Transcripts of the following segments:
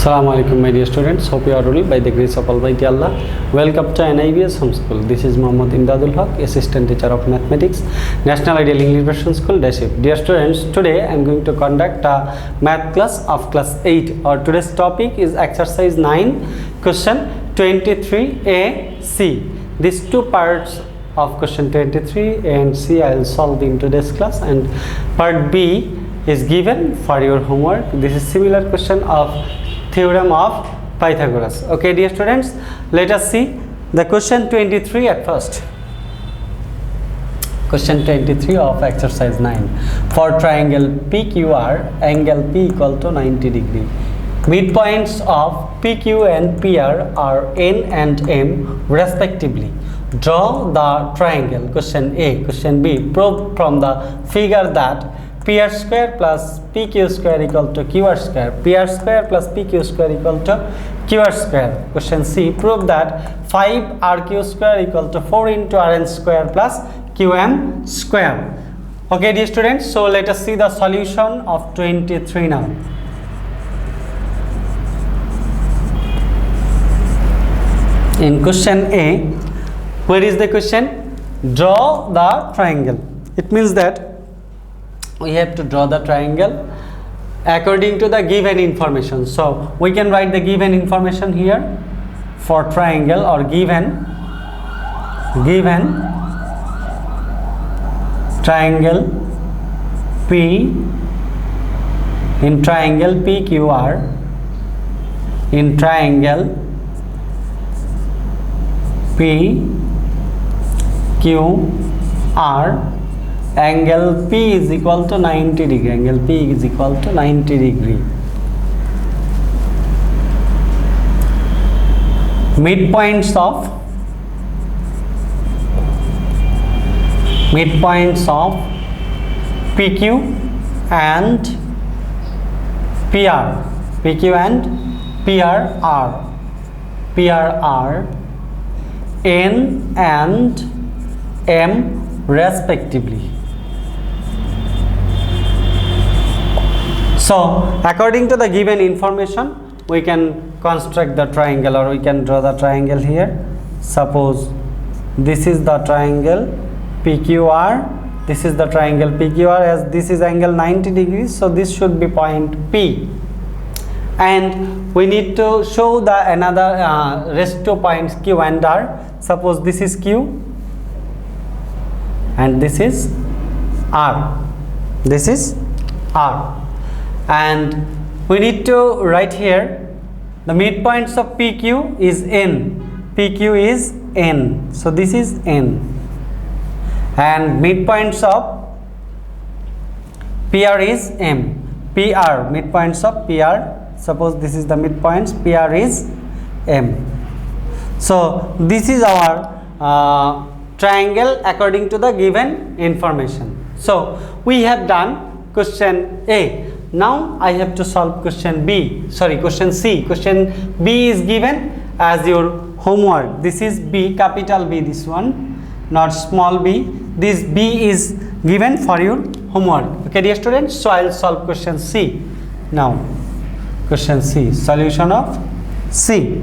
Assalamu alaikum my dear students, hope you are all by the grace of Almighty Allah. Welcome to NIBS Home School. This is Muhammad Emdadul Haque, Assistant Teacher of Mathematics, National Ideal English Version School, Dashif. Dear students, today I am going to conduct a math class of class 8. Our today's topic is exercise 9, question 23A, C. These two parts of question 23 and C I will solve in today's class, and part B is given for your homework. This is similar question of theorem of Pythagoras. Okay dear students, let us see the question 23 at first. Question 23 of exercise 9. For triangle PQR, angle P equal to 90 degree. Midpoints of PQ and PR are N and M respectively. Draw the triangle. Question A. Question B. Prove from the figure that PR square plus PQ square equal to QR square. PR square plus PQ square equal to QR square. Question C. Prove that 5 RQ square equal to 4 into RN square plus QM square. Okay dear students, so let us see the solution of 23 now. In question A, where is the question? Draw the triangle. It means that we have to draw the triangle according to the given information. So we can write the given information here for triangle, or given triangle P in triangle PQR in triangle PQR, angle P is equal to 90 degree. Angle P is equal to 90 degree. Midpoints of PQ and PR. PQ and PR are N and M respectively. So according to the given information, we can construct the triangle, or we can draw the triangle here. Suppose this is the triangle PQR, this is the triangle PQR, as this is angle 90 degrees, so this should be point P, and we need to show the another rest two points Q and R. Suppose this is Q and this is R. This is R, and we need to write here the midpoints of PQ is N. PQ is N, so this is N, and midpoints of PR is M. PR, midpoints of PR, suppose this is the midpoints, PR is M. So this is our triangle according to the given information. So we have done question A. Now I have to solve question B, sorry, question C. Question B is given as your homework. This is B, capital B, this one, not small b. This B is given for your homework. Okay dear students, so I will solve question C now. Question C, solution of C.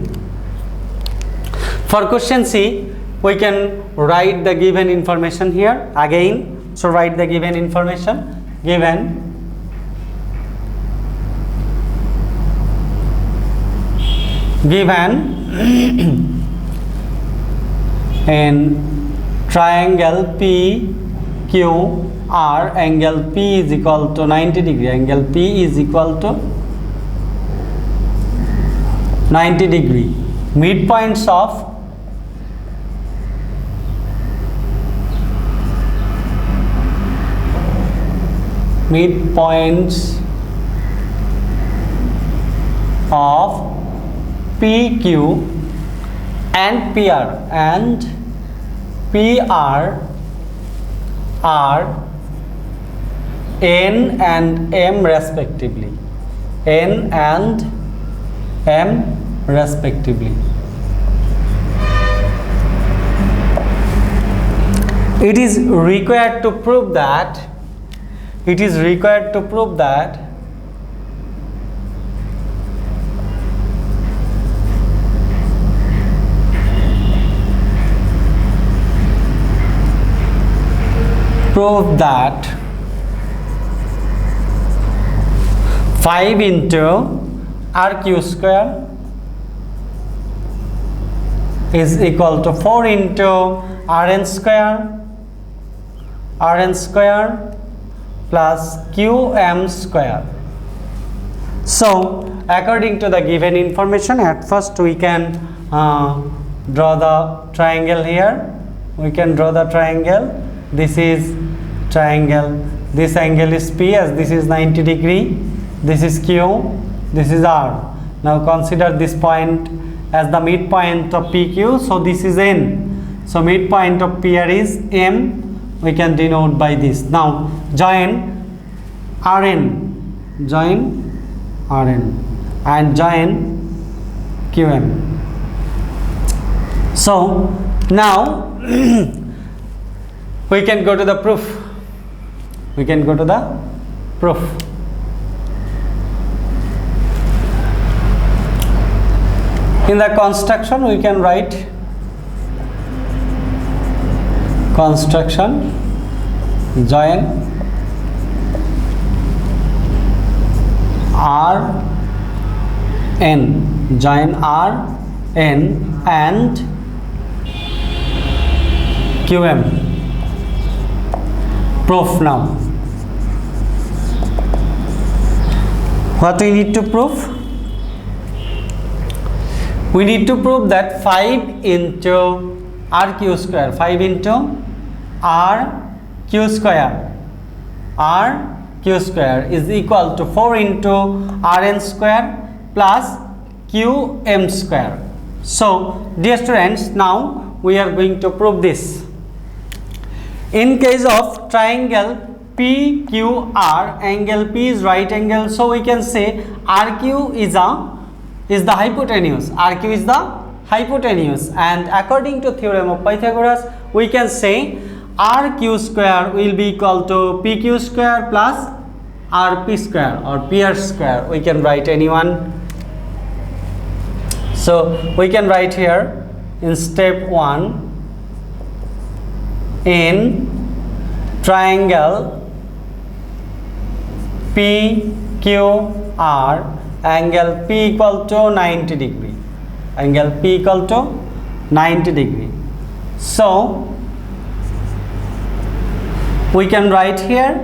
For question C, we can write the given information here again. So write the given information. Given in triangle PQR, angle P is equal to 90 degree. Angle P is equal to 90 degree. Midpoints of PQ and PR are N and M respectively. N and M respectively. It is required to prove that prove that 5 into RQ square is equal to 4 into Rn square plus Qm square. So according to the given information, at first we can draw the triangle here. We can draw the triangle. This is triangle. This angle is P, as this is 90 degree. This is Q. This is R. Now consider this point as the midpoint of PQ. So this is N. So midpoint of PR is M. We can denote by this. Now join Rn. Join Rn and join Qm. So now we can go to the proof. We can go to the proof. In the construction we can write construction join Rn, join Rn and Qm. Proof now. What we need to prove? We need to prove that 5 into RQ square, 5 into RQ square, RQ square is equal to 4 into Rn square plus Qm square. So dear students, now we are going to prove this. In case of triangle PQR, angle P is right angle, so we can say RQ is the hypotenuse. RQ is the hypotenuse, and according to theorem of Pythagoras, we can say RQ square will be equal to PQ square plus RP square or PR square. We can write anyone. So we can write here in step 1, in triangle PQR, angle P equal to 90 degree. Angle P equal to 90 degree. So we can write here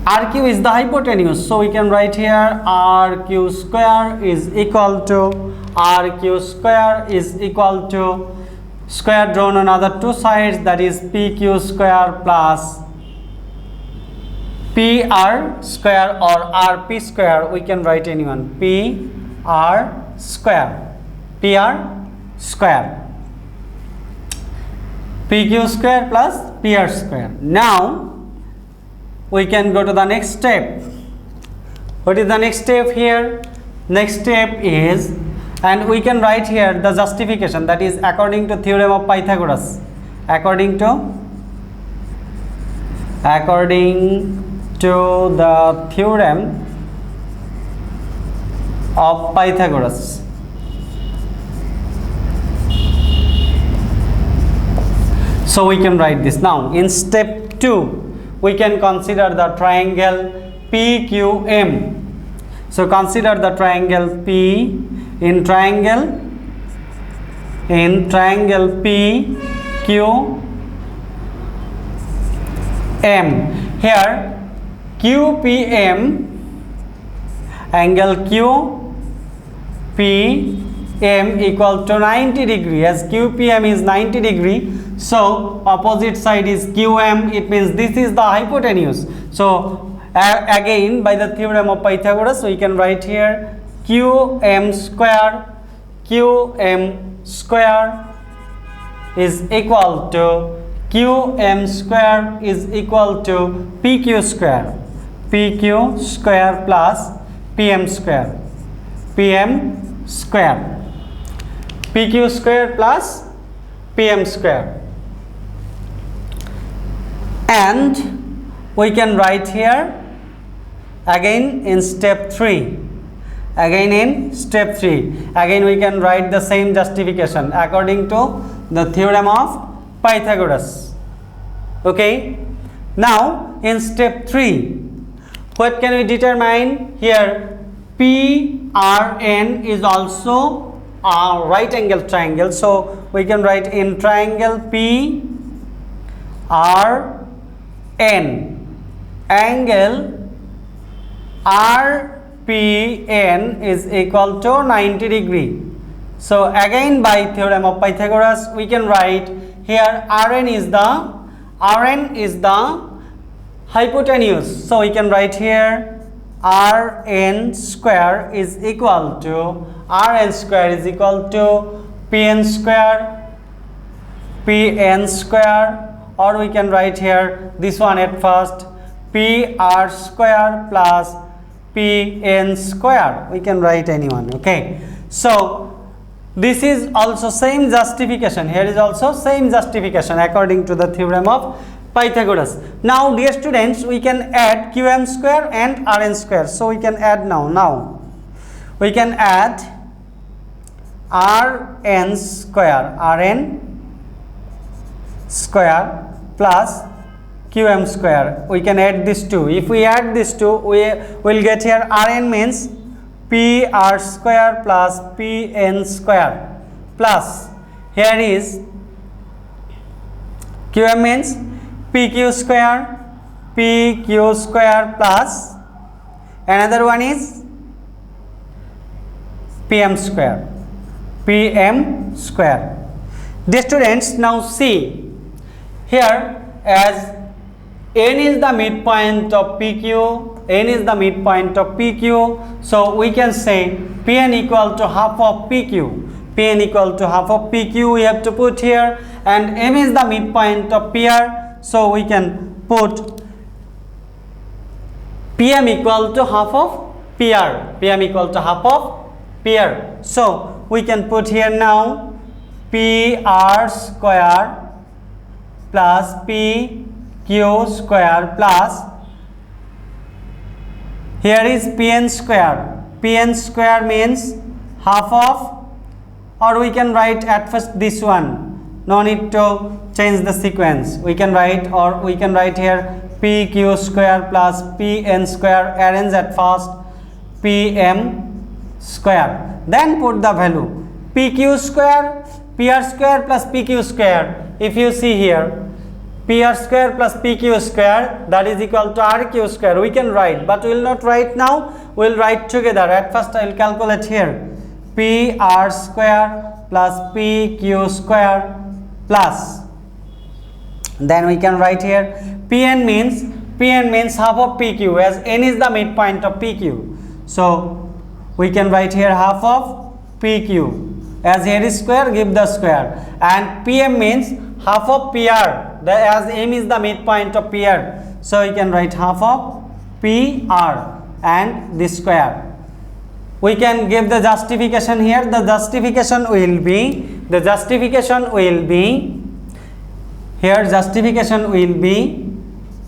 RQ is the hypotenuse. So we can write here RQ square is equal to square drawn on other two sides, that is PQ square plus PR square or RP square. We can write anyone, PR square, PQ square plus PR square. Now we can go to the next step. What is the next step here? Next step is, and we can write here the justification, that is according to theorem of Pythagoras. According to the theorem of Pythagoras. So we can write this. Now in step 2 we can consider the triangle PQM. So consider the triangle P in triangle PQM. Here QPM, angle QPM equal to 90 degree, as QPM is 90 degree. So opposite side is QM, it means this is the hypotenuse. So again by the theorem of Pythagoras we can write here QM square is equal to PQ square plus PM square, PQ square plus PM square. And we can write here again in step 3. Again we can write the same justification according to the theorem of Pythagoras. Okay, now in step 3, what can we determine here? PRN is also a right angle triangle, so we can write in triangle PRN, angle RPN is equal to 90 degree. So again, by theorem of Pythagoras, we can write here RN is the hypotenuse. So we can write here RN square is equal to PN square, or we can write here this one at first, PR square plus PN square. We can write anyone. Okay, so this is also same justification. Here is also same justification according to the theorem of Pythagoras. Now dear students, we can add QM square and RN square. So we can add now we can add RN square plus QM square. We can add this two. If we add this two, we will get here RN means PR square plus PN square, plus here is QM means PQ square plus another one is PM square. Dear students, now see here, as N is the midpoint of PQ, so we can say Pn equal to half of PQ. We have to put here, and M is the midpoint of PR, so we can put PM equal to half of PR. So we can put here now PR square plus PQ square plus here is PN square means half of, or we can write at first this one, no need to change the sequence. We can write here PQ square plus PN square, arrange at first PM square, then put the value PQ square, PR square plus PQ square. If you see here, PR square plus PQ square, that is equal to RQ square. We can write, but we will not write now. We will write together. At first I will calculate here PR square plus PQ square plus, then we can write here PN means half of PQ, as N is the midpoint of PQ. So we can write here half of PQ, as here is square, give the square, and PM means half of PR, as M is the midpoint of PR, so we can write half of PR and this square. We can give the justification here. The justification will be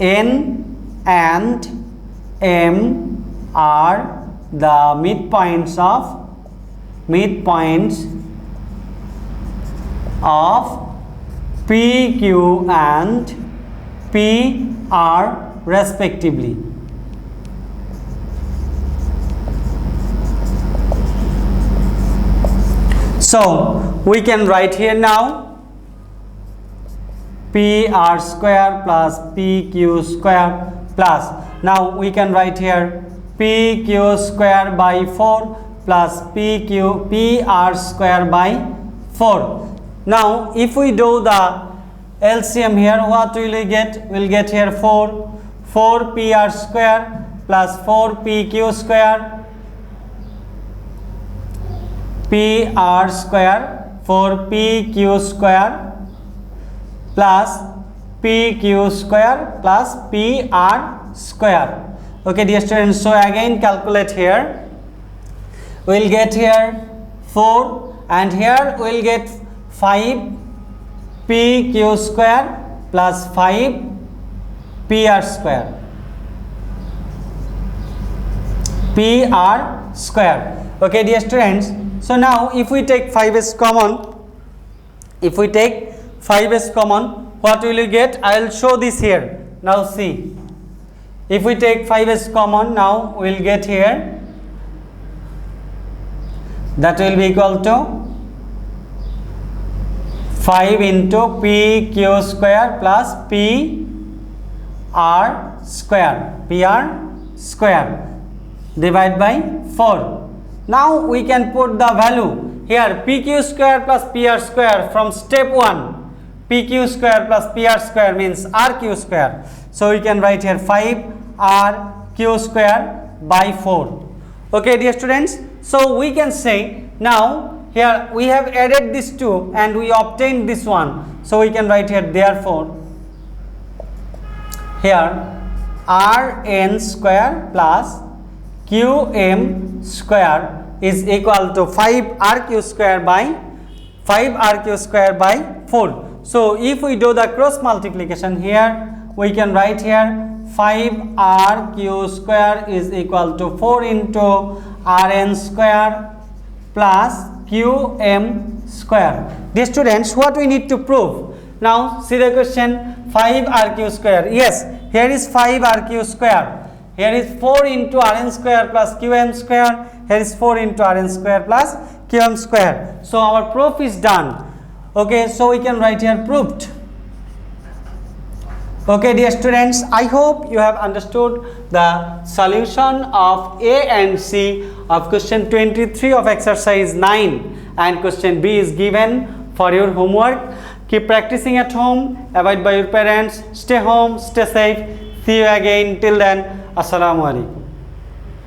N and M are the midpoints of PQ and PR respectively. So we can write here now PR square plus PQ square plus, now we can write here PQ square by 4 plus PR square by 4. Now if we do the LCM here, what will we get? We will get here 4 PR square plus 4 PQ square, PR square 4 PQ square plus PQ square plus PR square. Okay dear students, so again calculate here. We will get here 4, and here we will get 5 PQ square plus 5 PR square. Okay dear students, so now if we take 5s common, what will you get? I will show this here. Now see, if we take 5 as common, now we will get here, that will be equal to 5 into p q square plus p r square, divide by 4. Now we can put the value here, pq square plus pr square from step 1. pq square plus pr square means rq square. So we can write here 5rq square by 4. Okay, dear students. So we can say now here we have added these two and we obtained this one. So we can write here, therefore here rn square plus qm square is equal to 5rq square by 4. So if we do the cross multiplication here, we can write here 5rq square is equal to 4 into rn square plus qm square. Dear students, what we need to prove? Now see the question, 5rq square. Yes, here is 5rq square. Here is 4 into rn square plus qm square. Here is 4 into rn square plus qm square. So our proof is done. Okay, so we can write here proved. Okay, dear students, I hope you have understood the solution of A and C of question 23 of exercise 9, and question B is given for your homework. Keep practicing at home, abide by your parents, stay home, stay safe. See you again. Till then, Assalamu alaikum.